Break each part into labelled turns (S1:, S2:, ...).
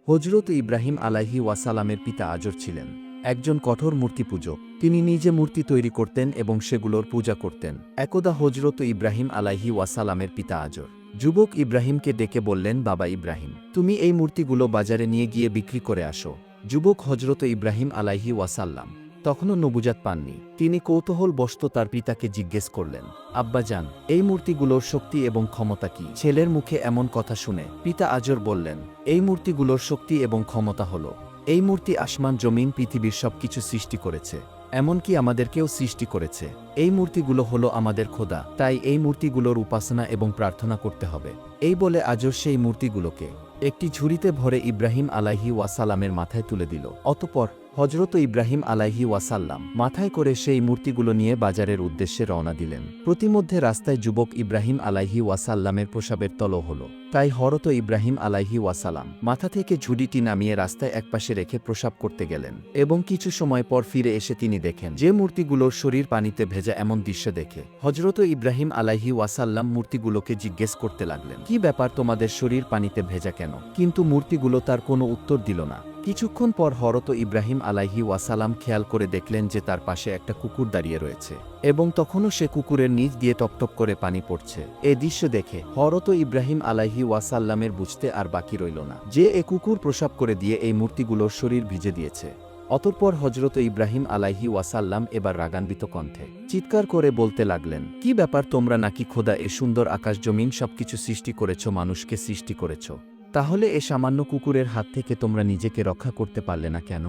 S1: হজরত ইব্রাহিম আলাইহি ওয়াসালামের পিতা আজর ছিলেন একজন কঠোর মূর্তি পূজক। তিনি নিজে মূর্তি তৈরি করতেন এবং সেগুলোর পূজা করতেন। একদা হজরত ইব্রাহিম আলাইহি ওয়াসালামের পিতা আজর যুবক ইব্রাহিমকে ডেকে বললেন, বাবা ইব্রাহিম, তুমি এই মূর্তিগুলো বাজারে নিয়ে গিয়ে বিক্রি করে আসো। যুবক হজরত ইব্রাহিম আলাইহি ওয়াসাল্লাম তখনও নবুজাত পাননি। তিনি কৌতূহলবশত তার পিতাকে জিজ্ঞেস করলেন, আব্বাজান, এই মূর্তিগুলোর শক্তি এবং ক্ষমতা কি? ছেলের মুখে এমন কথা শুনে পিতা আজর বললেন, এই মূর্তিগুলোর শক্তি এবং ক্ষমতা হল, এই মূর্তি আসমান জমিন পৃথিবীর সব কিছু সৃষ্টি করেছে, এমনকি আমাদেরকেও সৃষ্টি করেছে। এই মূর্তিগুলো হলো আমাদের খোদা, তাই এই মূর্তিগুলোর উপাসনা এবং প্রার্থনা করতে হবে। এই বলে আজর সেই মূর্তিগুলোকে একটি ঝুড়িতে ভরে ইব্রাহিম আলাইহি ওয়াসাল্লামের মাথায় তুলে দিল। অতঃপর হজরত ইব্রাহিম আলাইহি ওয়াসাল্লাম মাথায় করে সেই মূর্তিগুলো নিয়ে বাজারের উদ্দেশ্যে রওনা দিলেন। প্রতিমধ্যে রাস্তায় যুবক ইব্রাহিম আলাইহি ওয়াসাল্লামের প্রসাবের তলও হল। তাই হরত ইব্রাহিম আলাইহি ওয়াসাল্লাম মাথা থেকে ঝুড়িটি নামিয়ে রাস্তায় একপাশে রেখে প্রসাব করতে গেলেন এবং কিছু সময় পর ফিরে এসে তিনি দেখেন যে মূর্তিগুলোর শরীর পানিতে ভেজা। এমন দৃশ্য দেখে হজরত ইব্রাহিম আলাইহি ওয়াসাল্লাম মূর্তিগুলোকে জিজ্ঞেস করতে লাগলেন, কি ব্যাপার, তোমাদের শরীর পানিতে ভেজা কেন? কিন্তু মূর্তিগুলো তার কোনো উত্তর দিল না। কিছুক্ষণ পর হরত ইব্রাহিম আলাইহি ওয়াসালাম খেয়াল করে দেখলেন যে তার পাশে একটা কুকুর দাঁড়িয়ে রয়েছে এবং তখনও সে কুকুরের নিচ দিয়ে টপটপ করে পানি পড়ছে। এ দৃশ্য দেখে হরত ইব্রাহিম আলাইহি ওয়াসাল্লামের বুঝতে আর বাকি রইল না যে এ কুকুর প্রসাব করে দিয়ে এই মূর্তিগুলোর শরীর ভিজে দিয়েছে। অতঃপর হজরত ইব্রাহিম আলাইহি ওয়াসাল্লাম এবার রাগান্বিত কণ্ঠে চিৎকার করে বলতে লাগলেন, কি ব্যাপার, তোমরা নাকি খোদা এ সুন্দর আকাশ জমিন সবকিছু সৃষ্টি করেছ, মানুষকে সৃষ্টি করেছ, তাহলে এ সামান্য কুকুরের হাত থেকে তোমরা নিজেকে রক্ষা করতে পারলে না কেন?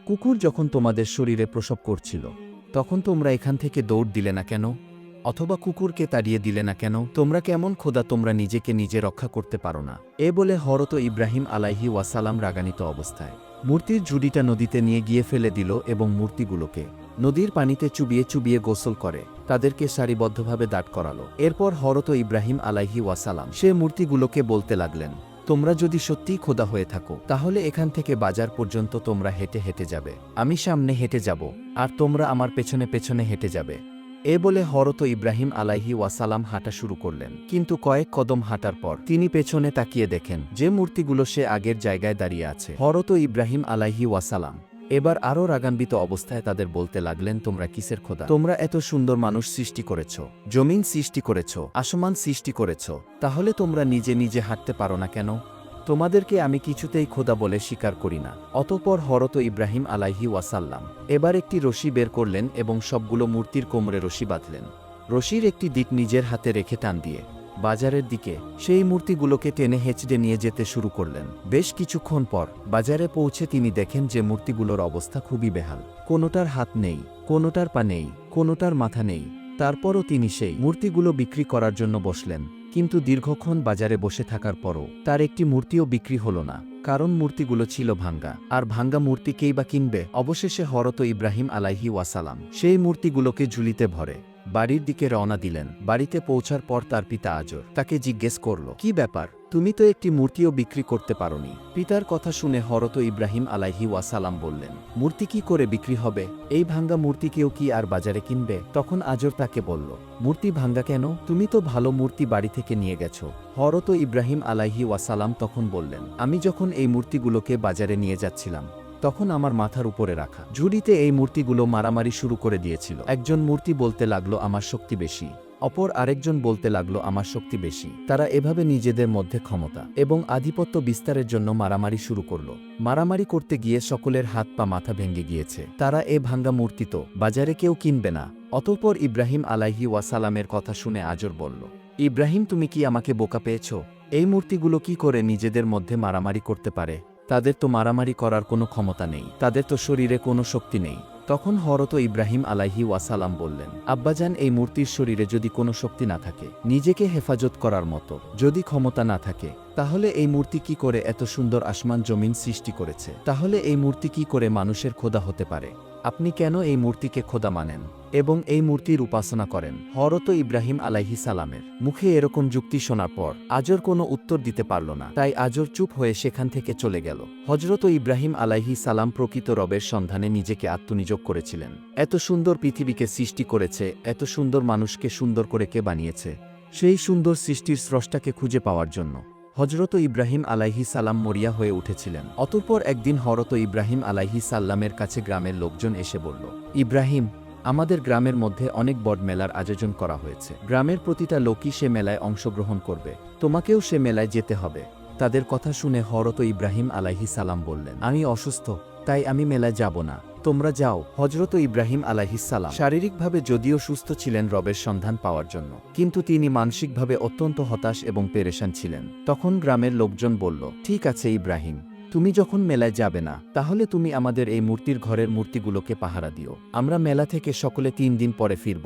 S1: কুকুর যখন তোমাদের শরীরে প্রসব করছিল তখন তোমরা এখান থেকে দৌড় দিলে না কেন? অথবা কুকুরকে তাড়িয়ে দিলে না কেন? তোমরা কেমন খোদা, তোমরা নিজেকে নিজে রক্ষা করতে পারো না? এ বলে হরত ইব্রাহিম আলাইহি ওয়াসালাম রাগান্বিত অবস্থায় মূর্তির ঝুড়িটা নদীতে নিয়ে গিয়ে ফেলে দিল এবং মূর্তিগুলোকে নদীর পানিতে চুবিয়ে চুবিয়ে গোসল করে তাদেরকে সারিবদ্ধভাবে দাঁড় করালো। এরপর হরত ইব্রাহিম আলাইহি ওয়াসালাম সে মূর্তিগুলোকে বলতে লাগলেন, তোমরা যদি সত্যিই খোদা হয়ে থাকো তাহলে এখান থেকে বাজার পর্যন্ত তোমরা হেঁটে হেঁটে যাবে, আমি সামনে হেঁটে যাব আর তোমরা আমার পেছনে পেছনে হেঁটে যাবে। এ বলে হরত ইব্রাহিম আলাইহি ওয়াসালাম হাঁটা শুরু করলেন। কিন্তু কয়েক কদম হাঁটার পর তিনি পেছনে তাকিয়ে দেখেন যে মূর্তিগুলো সে আগের জায়গায় দাঁড়িয়ে আছে। হরত ইব্রাহিম আলাইহি ওয়াসালাম এবার আরও রাগান্বিত অবস্থায় তাদের বলতে লাগলেন, তোমরা কিসের খোদা? তোমরা এত সুন্দর মানুষ সৃষ্টি করেছ, জমিন সৃষ্টি করেছ, আসমান সৃষ্টি করেছ, তাহলে তোমরা নিজে নিজে হাঁটতে পারো না কেন? তোমাদেরকে আমি কিছুতেই খোদা বলে স্বীকার করি না। অতঃপর হরত ইব্রাহিম আলাইহি ওয়াসাল্লাম এবার একটি রশি বের করলেন এবং সবগুলো মূর্তির কোমরে রশি বাঁধলেন। রশির একটি দিক নিজের হাতে রেখে টান দিয়ে বাজারের দিকে সেই মূর্তিগুলোকে টেনে হেঁচড়ে নিয়ে যেতে শুরু করলেন। বেশ কিছুক্ষণ পর বাজারে পৌঁছে তিনি দেখেন যে মূর্তিগুলোর অবস্থা খুবই বেহাল। কোনোটার হাত নেই, কোনোটার পা নেই, কোনোটার মাথা নেই। তারপরও তিনি সেই মূর্তিগুলো বিক্রি করার জন্য বসলেন। কিন্তু দীর্ঘক্ষণ বাজারে বসে থাকার পরও তার একটি মূর্তিও বিক্রি হল না, কারণ মূর্তিগুলো ছিল ভাঙ্গা, আর ভাঙ্গা মূর্তিকেই বা কিনবে? অবশেষে হরত ইব্রাহিম আলাইহি ওয়াসালাম সেই মূর্তিগুলোকে ঝুলিতে ভরে বাড়ির দিকে রওনা দিলেন। বাড়িতে পৌঁছার পর তার পিতা আজর তাকে জিজ্ঞেস করল, কি ব্যাপার, তুমি তো একটি মূর্তিও বিক্রি করতে পারোনি? পিতার কথা শুনে হরত ইব্রাহিম আলাইহি ওয়াসালাম বললেন, মূর্তি কি করে বিক্রি হবে? এই ভাঙ্গা মূর্তি কেউ কি আর বাজারে কিনবে? তখন আজর তাকে বলল, মূর্তি ভাঙ্গা কেন? তুমি তো ভালো মূর্তি বাড়ি থেকে নিয়ে গেছো। হরত ইব্রাহিম আলাইহি ওয়াসালাম তখন বললেন, আমি যখন এই মূর্তিগুলোকে বাজারে নিয়ে যাচ্ছিলাম তখন আমার মাথার উপরে রাখা ঝুড়িতে এই মূর্তিগুলো মারামারি শুরু করে দিয়েছিল। একজন মূর্তি বলতে লাগলো আমার শক্তি বেশি, অপর আরেকজন বলতে লাগলো আমার শক্তি বেশি। তারা এভাবে নিজেদের মধ্যে ক্ষমতা এবং আধিপত্য বিস্তারের জন্য মারামারি শুরু করলো। মারামারি করতে গিয়ে সকলের হাত পা মাথা ভেঙে গিয়েছে। তারা এ ভাঙ্গা মূর্তি তো বাজারে কেউ কিনবে না। অতঃপর ইব্রাহিম আলাইহি ওয়াসালামের কথা শুনে আজর বলল, ইব্রাহিম, তুমি কি আমাকে বোকা পেয়েছ? এই মূর্তিগুলো কি করে নিজেদের মধ্যে মারামারি করতে পারে? তাদের তো মারামারি করার কোনো ক্ষমতা নেই, তাদের তো শরীরে কোনো শক্তি নেই। তখন হরত ইব্রাহিম আলাইহি ওয়াসালাম বললেন, আব্বাজান, এই মূর্তির শরীরে যদি কোনো শক্তি না থাকে, নিজেকে হেফাজত করার মতো যদি ক্ষমতা না থাকে, তাহলে এই মূর্তি কি করে এত সুন্দর আসমান জমিন সৃষ্টি করেছে? তাহলে এই মূর্তি কি করে মানুষের খোদা হতে পারে? আপনি কেন এই মূর্তিকে খোদা মানেন এবং এই মূর্তির উপাসনা করেন? হরত ইব্রাহিম আলাইহি সালামের মুখে এরকম যুক্তি শোনার পর আজর কোনো উত্তর দিতে পারল না। তাই আজর চুপ হয়ে সেখান থেকে চলে গেল। হজরত ইব্রাহিম আলাইহি সালাম প্রকৃত রবের সন্ধানে নিজেকে আত্মনিয়োগ করেছিলেন। এত সুন্দর পৃথিবীকে সৃষ্টি করেছে, এত সুন্দর মানুষকে সুন্দর করে কে বানিয়েছে, সেই সুন্দর সৃষ্টির স্রষ্টাকে খুঁজে পাওয়ার জন্য হজরত ইব্রাহিম আলাইহিস সালাম মরিয়া হয়ে উঠেছিলেন। অতঃপর একদিন হযরত ইব্রাহিম আলাইহিস সালামের কাছে গ্রামের লোকজন এসে বলল, ইব্রাহিম, আমাদের গ্রামের মধ্যে অনেক বড় মেলার আয়োজন করা হয়েছে। গ্রামের প্রতিটা লোকই সে মেলায় অংশগ্রহণ করবে, তোমাকেও সে মেলায় যেতে হবে। তাদের কথা শুনে হযরত ইব্রাহিম আলাইহিস সালাম বললেন, আমি অসুস্থ, তাই আমি মেলায় যাব না, তোমরা যাও। হযরত ইব্রাহিম আলাইহিস সালাম শারীরিকভাবে যদিও সুস্থ ছিলেন রবের সন্ধান পাওয়ার জন্য, কিন্তু তিনি মানসিকভাবে অত্যন্ত হতাশ এবং পেরেশান ছিলেন। তখন গ্রামের লোকজন বলল, ঠিক আছে ইব্রাহিম, তুমি যখন মেলায় যাবে না, তাহলে তুমি আমাদের এই মূর্তির ঘরের মূর্তিগুলোকে পাহারা দিও। আমরা মেলা থেকে সকলে 3 দিন পরে ফিরব।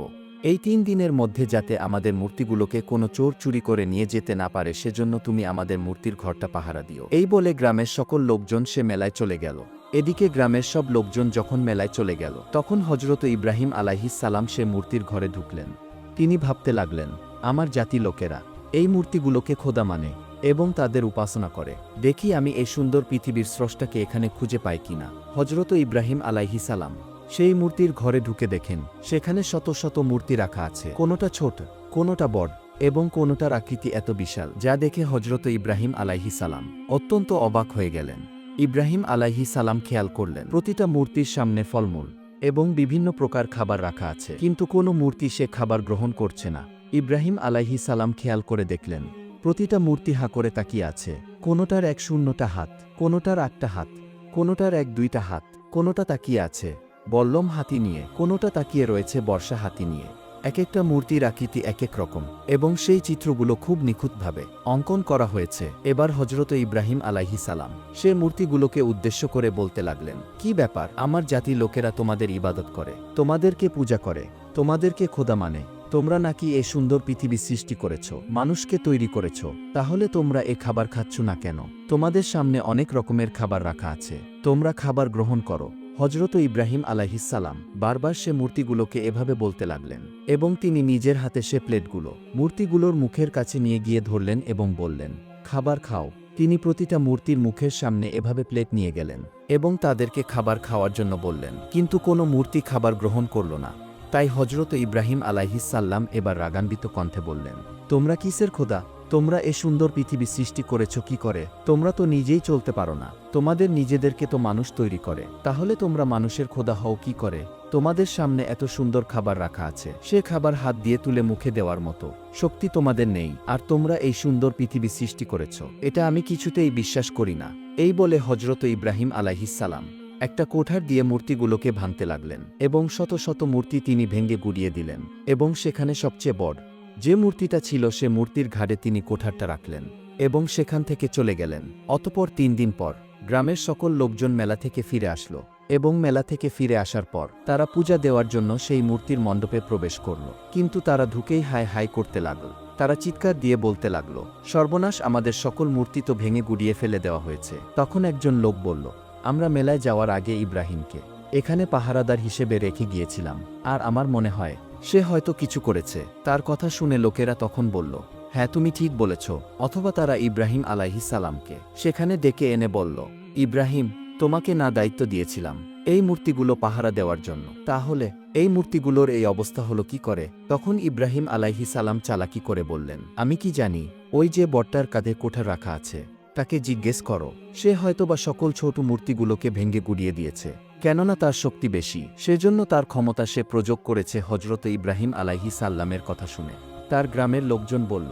S1: এই 3 দিনের মধ্যে যাতে আমাদের মূর্তিগুলোকে কোনো চোর চুরি করে নিয়ে যেতে না পারে, সেজন্য তুমি আমাদের মূর্তির ঘরটা পাহারা দিও। এই বলে গ্রামের সকল লোকজন সে মেলায় চলে গেল। এদিকে গ্রামের সব লোকজন যখন মেলায় চলে গেল, তখন হযরত ইব্রাহিম আলাইহিস সালাম সে মূর্তির ঘরে ঢুকলেন। তিনি ভাবতে লাগলেন, আমার জাতি লোকেরা এই মূর্তিগুলোকে খোদা মানে এবং তাদের উপাসনা করে। দেখি আমি এই সুন্দর পৃথিবীর স্রষ্টাকে এখানে খুঁজে পাই কিনা। হযরত ইব্রাহিম আলাইহিস সালাম সেই মূর্তির ঘরে ঢুকে দেখেন সেখানে শত শত মূর্তি রাখা আছে, কোনোটা ছোট, কোনোটা বড় এবং কোনোটার আকৃতি এত বিশাল যা দেখে হযরত ইব্রাহিম আলাইহিস সালাম অত্যন্ত অবাক হয়ে গেলেন। ইব্রাহিম আলাইহিস সালাম খেয়াল করলেন প্রতিটা মূর্তির সামনে ফলমূল এবং বিভিন্ন প্রকার খাবার রাখা আছে, কিন্তু কোনো মূর্তি সে খাবার গ্রহণ করছে না। ইব্রাহিম আলাইহিস সালাম খেয়াল করে দেখলেন প্রতিটা মূর্তি হাঁ করে তাকিয়ে আছে, কোনোটার 1-0টা হাত, কোনোটার 8টা হাত, কোনোটার 1-2টা হাত, কোনোটা তাকিয়ে আছে বল্লম হাতি নিয়ে, কোনোটা তাকিয়ে রয়েছে বর্ষা হাতি নিয়ে। এক একটা মূর্তির আকৃতি এক এক রকম এবং সেই চিত্রগুলো খুব নিখুঁতভাবে অঙ্কন করা হয়েছে। এবার হযরত ইব্রাহিম আলাইহিস সালাম সে মূর্তিগুলোকে উদ্দেশ্য করে বলতে লাগলেন, কি ব্যাপার, আমার জাতি লোকেরা তোমাদের ইবাদত করে, তোমাদেরকে পূজা করে, তোমাদেরকে খোদা মানে, তোমরা নাকি এই সুন্দর পৃথিবী সৃষ্টি করেছ, মানুষকে তৈরি করেছ, তাহলে তোমরা এ খাবার খাচ্ছ না কেন? তোমাদের সামনে অনেক রকমের খাবার রাখা আছে, তোমরা খাবার গ্রহণ করো। হযরত ইব্রাহিম আলাইহিস সালাম বারবার সে মূর্তিগুলোকে এভাবে বলতে লাগলেন এবং তিনি নিজের হাতে সে প্লেটগুলো মূর্তিগুলোর মুখের কাছে নিয়ে গিয়ে ধরলেন এবং বললেন, খাবার খাও। তিনি প্রতিটা মূর্তির মুখের সামনে এভাবে প্লেট নিয়ে গেলেন এবং তাদেরকে খাবার খাওয়ার জন্য বললেন, কিন্তু কোনো মূর্তি খাবার গ্রহণ করল না। তাই হযরত ইব্রাহিম আলাইহিস সালাম এবার রাগান্বিত কণ্ঠে বললেন, তোমরা কিসের খোদা? তোমরা এ সুন্দর পৃথিবী সৃষ্টি করেছ কি করে? তোমরা তো নিজেই চলতে পারো না, তোমাদের নিজেদেরকে তো মানুষ তৈরি করে, তাহলে তোমরা মানুষের খোদা হও কি করে? তোমাদের সামনে এত সুন্দর খাবার রাখা আছে, সে খাবার হাত দিয়ে তুলে মুখে দেওয়ার মতো শক্তি তোমাদের নেই, আর তোমরা এই সুন্দর পৃথিবী সৃষ্টি করেছ, এটা আমি কিছুতেই বিশ্বাস করি না। এই বলে হযরত ইব্রাহিম আলাইহিস সালাম একটা কোঠার দিয়ে মূর্তিগুলোকে ভাঙতে লাগলেন এবং শত শত মূর্তি তিনি ভেঙে গুড়িয়ে দিলেন এবং সেখানে সবচেয়ে বড় যে মূর্তিটা ছিল সে মূর্তির ঘাড়ে তিনি কোঠারটা রাখলেন এবং সেখান থেকে চলে গেলেন। অতঃপর 3 দিন পর গ্রামের সকল লোকজন মেলা থেকে ফিরে আসলো এবং মেলা থেকে ফিরে আসার পর তারা পূজা দেওয়ার জন্য সেই মূর্তির মণ্ডপে প্রবেশ করল, কিন্তু তারা ঢুকেই হায় হায় করতে লাগল। তারা চিৎকার দিয়ে বলতে লাগল, সর্বনাশ, আমাদের সকল মূর্তি তো ভেঙে গুড়িয়ে ফেলে দেওয়া হয়েছে। তখন একজন লোক বলল, আমরা মেলায় যাওয়ার আগে ইব্রাহিমকে এখানে পাহারাদার হিসেবে রেখে গিয়েছিলাম, আর আমার মনে হয় সে হয়তো কিছু করেছে। তার কথা শুনে লোকেরা তখন বলল, হ্যাঁ, তুমি ঠিক বলেছ। অথবা তারা ইব্রাহিম আলাইহিস সালামকে সেখানে ডেকে এনে বলল, ইব্রাহিম, তোমাকে না দায়িত্ব দিয়েছিলাম এই মূর্তিগুলো পাহারা দেওয়ার জন্য, তাহলে এই মূর্তিগুলোর এই অবস্থা হলো কি করে? তখন ইব্রাহিম আলাইহিস সালাম চালাকি করে বললেন, আমি কি জানি, ওই যে বটটার কাঁধে কোঠার রাখা আছে তাকে জিজ্ঞেস করো, সে হয়তোবা সকল ছোট মূর্তিগুলোকে ভেঙে গুড়িয়ে দিয়েছে, কেননা তার শক্তি বেশি, সেজন্য তার ক্ষমতা সে প্রয়োগ করেছে। হযরত ইব্রাহিম আলাইহিস সালামের কথা শুনে তার গ্রামের লোকজন বলল,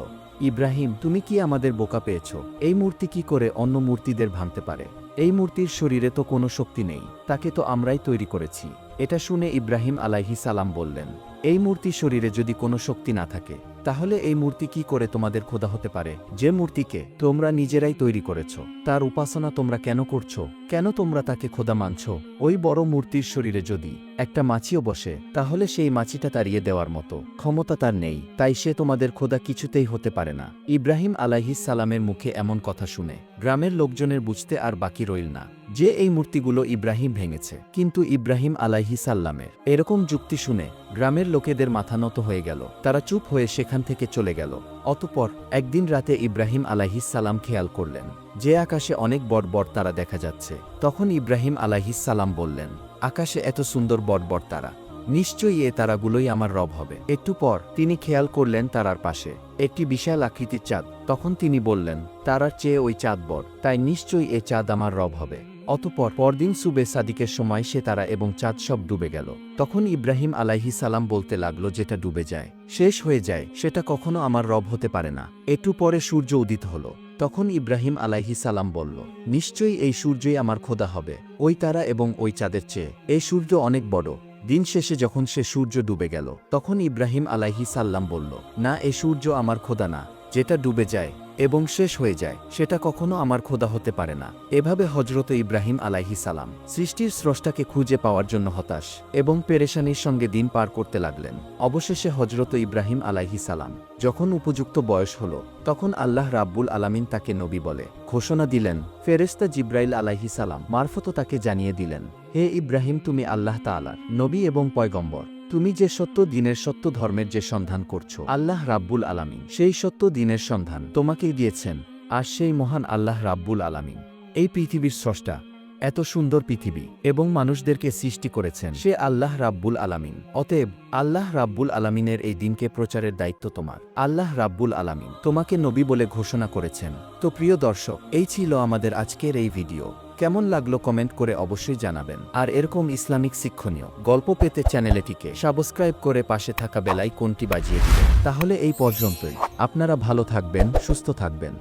S1: ইব্রাহিম, তুমি কি আমাদের বোকা পেয়েছ? এই মূর্তি কি করে অন্য মূর্তিদের ভাঙতে পারে? এই মূর্তির শরীরে তো কোনো শক্তি নেই, তাকে তো আমরাই তৈরি করেছি। এটা শুনে ইব্রাহিম আলাইহিস সালাম বললেন, এই মূর্তির শরীরে যদি কোনো শক্তি না থাকে, তাহলে এই মূর্তি কি করে তোমাদের খোদা হতে পারে? যে মূর্তিকে তোমরা নিজেরাই তৈরি করেছ, তার উপাসনা তোমরা কেন করছো? কেন তোমরা তাকে খোদা মানছ? ওই বড় মূর্তির শরীরে যদি একটা মাছিও বসে, তাহলে সেই মাছিটা তাড়িয়ে দেওয়ার মতো ক্ষমতা তার নেই, তাই সে তোমাদের খোদা কিছুতেই হতে পারে না। ইব্রাহিম আলাইহিস সালামের মুখে এমন কথা শুনে গ্রামের লোকজনের বুঝতে আর বাকি রইল না যে এই মূর্তিগুলো ইব্রাহিম ভেঙেছে। কিন্তু ইব্রাহিম আলাইহিস সালামের এরকম যুক্তি শুনে গ্রামের লোকেদের মাথা নত হয়ে গেল, তারা চুপ হয়ে সেখান থেকে চলে গেল। অতঃপর একদিন রাতে ইব্রাহিম আলাইহিস সালাম খেয়াল করলেন যে আকাশে অনেক বড় বড় তারা দেখা যাচ্ছে। তখন ইব্রাহিম আলাইহিস সালাম বললেন, আকাশে এত সুন্দর বড় বড় তারা, নিশ্চয়ই এ তারাগুলোই আমার রব হবে। একটু পর তিনি খেয়াল করলেন তারার পাশে একটি বিশাল আকৃতির চাঁদ। তখন তিনি বললেন, তারার চেয়ে ওই চাঁদ বড়, তাই নিশ্চয়ই এ চাঁদ আমার রব হবে। অতঃপর পরদিন সুবে সাদিকের সময় সে তারা এবং চাঁদ সব ডুবে গেল। তখন ইব্রাহিম আলাইহিস সালাম বলতে লাগলো, যেটা ডুবে যায়, শেষ হয়ে যায়, সেটা কখনো আমার রব হতে পারে না। একটু পরে সূর্য উদিত হলো। তখন ইব্রাহিম আলাইহিস সালাম বলল, নিশ্চয়ই এই সূর্যই আমার খোদা হবে, ওই তারা এবং ওই চাঁদের চেয়ে এই সূর্য অনেক বড়। দিন শেষে যখন সে সূর্য ডুবে গেল, তখন ইব্রাহিম আলাইহিস সালাম বলল, না, এ সূর্য আমার খোদা না। যেটা ডুবে যায় এবং শেষ হয়ে যায়, সেটা কখনো আমার খোদা হতে পারে না। এভাবে হযরত ইব্রাহিম আলাইহিস সালাম সৃষ্টির স্রষ্টাকে খুঁজে পাওয়ার জন্য হতাশ এবং পেরেশানির সঙ্গে দিন পার করতে লাগলেন। অবশেষে হযরত ইব্রাহিম আলাইহিস সালাম যখন উপযুক্ত বয়স হল, তখন আল্লাহ রাব্বুল আলামিন তাকে নবী বলে ঘোষণা দিলেন। ফেরেশতা জিব্রাইল আলাইহিস সালাম মারফত তাকে জানিয়ে দিলেন, হে ইব্রাহিম, তুমি আল্লাহ তাআলার নবী এবং পয়গম্বর। তুমি যে সত্য দিনের, সত্য ধর্মের যে সন্ধান করছো, আল্লাহ রাব্বুল আলামিন সেই সত্য দিনের সন্ধান তোমাকেই দিয়েছেন। আর সেই মহান আল্লাহ রাব্বুল আলামিন এই পৃথিবীর স্রষ্টা। এত সুন্দর পৃথিবী এবং মানুষদেরকে সৃষ্টি করেছেন সে আল্লাহ রাব্বুল আলামিন। অতএব আল্লাহ রাব্বুল আলামিনের এই দিনকে প্রচারের দায়িত্ব তোমার। আল্লাহ রাব্বুল আলামিন তোমাকে নবী বলে ঘোষণা করেছেন। তো প্রিয় দর্শক, এই ছিল আমাদের আজকের এই ভিডিও। কেমন লাগলো কমেন্ট করে অবশ্যই জানাবেন। আর এরকম ইসলামিক শিক্ষণীয় গল্প পেতে চ্যানেলটিকে সাবস্ক্রাইব করে পাশে থাকা বেল আইকনটি বাজিয়ে দিবেন। তাহলে এই পর্যন্তই। আপনারা ভালো থাকবেন, সুস্থ থাকবেন।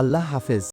S1: আল্লাহ হাফেজ।